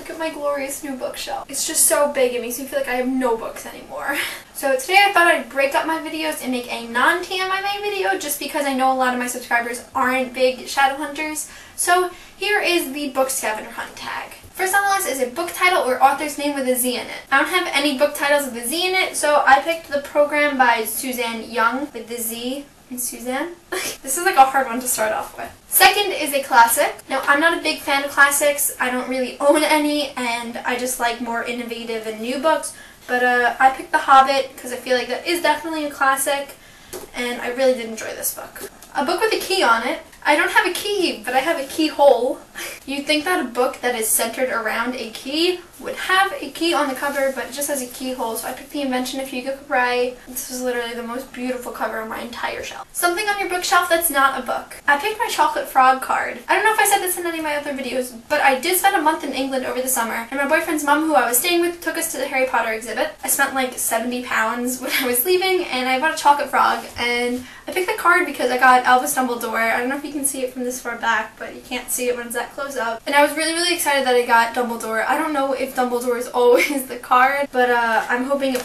look at my glorious new bookshelf. It's just so big, it makes me feel like I have no books anymore. So today I thought I'd break up my videos and make a non-tmi video just because I know a lot of my subscribers aren't big shadow hunters. So here is the book scavenger hunt tag. First on the list is a book title or author's name with a Z in it. I don't have any book titles with a Z in it, so I picked The Program by Suzanne Young with the Z in Suzanne. This is like a hard one to start off with. Second is a classic. Now, I'm not a big fan of classics. I don't really own any, and I just like more innovative and new books. But I picked The Hobbit because I feel like that is definitely a classic, and I really did enjoy this book. A book with a key on it. I don't have a key, but I have a keyhole. You'd think that a book that is centered around a key would have a key on the cover, but it just has a keyhole, so I picked The Invention of Hugo Cabret. This is literally the most beautiful cover on my entire shelf. Something on your bookshelf that's not a book. I picked my chocolate frog card. I don't know if I said this in any of my other videos, but I did spend a month in England over the summer, and my boyfriend's mom, who I was staying with, took us to the Harry Potter exhibit. I spent like 70 pounds when I was leaving, and I bought a chocolate frog, and I picked the card because I got Albus Dumbledore. I don't know if you can see it from this far back, but you can't see it when it's that close up. And I was really excited that I got Dumbledore. I don't know if Dumbledore is always the card, but I'm hoping it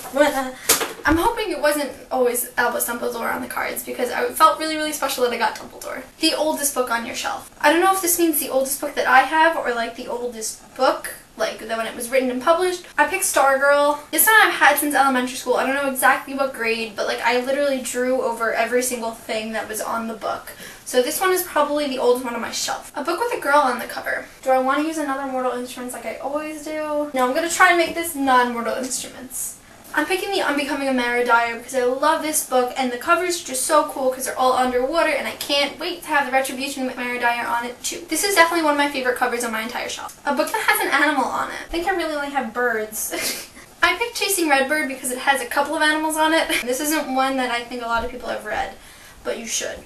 wasn't always Albus Dumbledore on the cards because I felt really special that I got Dumbledore. The oldest book on your shelf. I don't know if this means the oldest book that I have or like the oldest book, like that when it was written and published. I picked Stargirl. This one I've had since elementary school. I don't know exactly what grade, but like I literally drew over every single thing that was on the book. So this one is probably the oldest one on my shelf. A book with a girl on the cover. Do I want to use another Mortal Instruments like I always do? No, I'm going to try and make this non-Mortal Instruments. I'm picking the Unbecoming of Mara Dyer because I love this book and the covers are just so cool because they're all underwater and I can't wait to have the Retribution with Mara Dyer on it too. This is definitely one of my favorite covers on my entire shelf. A book that has an animal on it. I think I really only have birds. I picked Chasing Redbird because it has a couple of animals on it. This isn't one that I think a lot of people have read, but you should.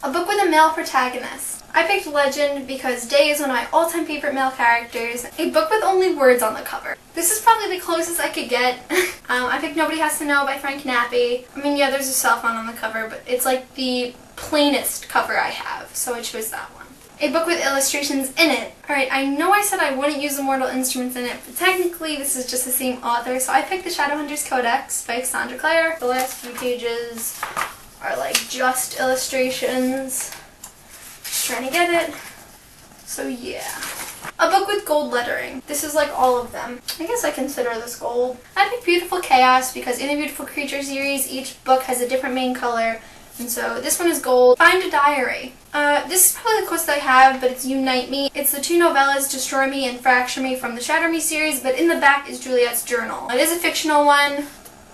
A book with a male protagonist. I picked Legend because Day is one of my all-time favorite male characters. A book with only words on the cover. This is probably the closest I could get. I picked Nobody Has to Know by Frank Nappi. I mean, yeah, there's a cell phone on the cover, but it's like the plainest cover I have, so I chose that one. A book with illustrations in it. Alright, I know I said I wouldn't use the Mortal Instruments in it, but technically this is just the same author, so I picked The Shadowhunters Codex by Cassandra Clare. The last few pages are like just illustrations. Just trying to get it. So yeah. A book with gold lettering. This is like all of them. I guess I consider this gold. I picked Beautiful Chaos because in the Beautiful Creature series, each book has a different main color. And so this one is gold. Find a Diary. This is probably the closest I have, but it's Unite Me. It's the two novellas, Destroy Me and Fracture Me from the Shatter Me series, but in the back is Juliet's journal. It is a fictional one,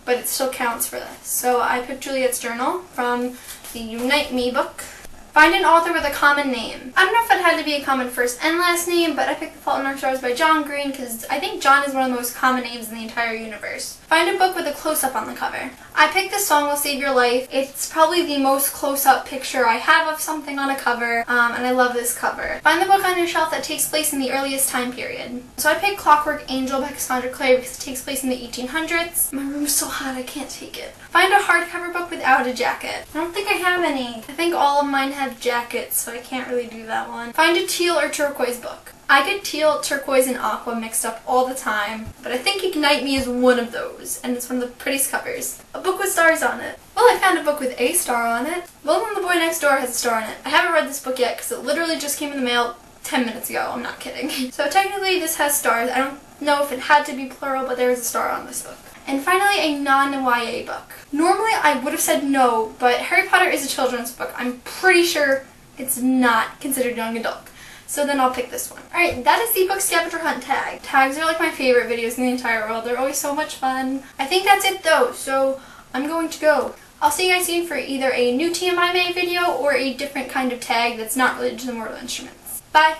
but it still counts for this. So I picked Juliet's journal from the Unite Me book. Find an author with a common name. I don't know if it had to be a common first and last name, but I picked The Fault in Our Stars by John Green because I think John is one of the most common names in the entire universe. Find a book with a close-up on the cover. I picked This Song Will Save Your Life. It's probably the most close-up picture I have of something on a cover, and I love this cover. Find the book on your shelf that takes place in the earliest time period. So I picked Clockwork Angel by Cassandra Clare because it takes place in the 1800s. My room is so hot I can't take it. Find a hardcover book without a jacket. I don't think I have any. I think all of mine have jackets, so I can't really do that one. Find a teal or turquoise book. I get teal, turquoise, and aqua mixed up all the time, but I think Ignite Me is one of those, and it's one of the prettiest covers. A book with stars on it. Well, I found a book with a star on it. Well, The Boy Next Door has a star on it. I haven't read this book yet because it literally just came in the mail 10 minutes ago. I'm not kidding. So technically this has stars. I don't know if it had to be plural, but there is a star on this book. And finally, a non-YA book. Normally I would have said no, but Harry Potter is a children's book. I'm pretty sure it's not considered young adult. So then I'll pick this one. Alright, that is the book scavenger hunt tag. Tags are like my favorite videos in the entire world. They're always so much fun. I think that's it though, so I'm going to go. I'll see you guys soon for either a new TMI video or a different kind of tag that's not related to the Mortal Instruments. Bye!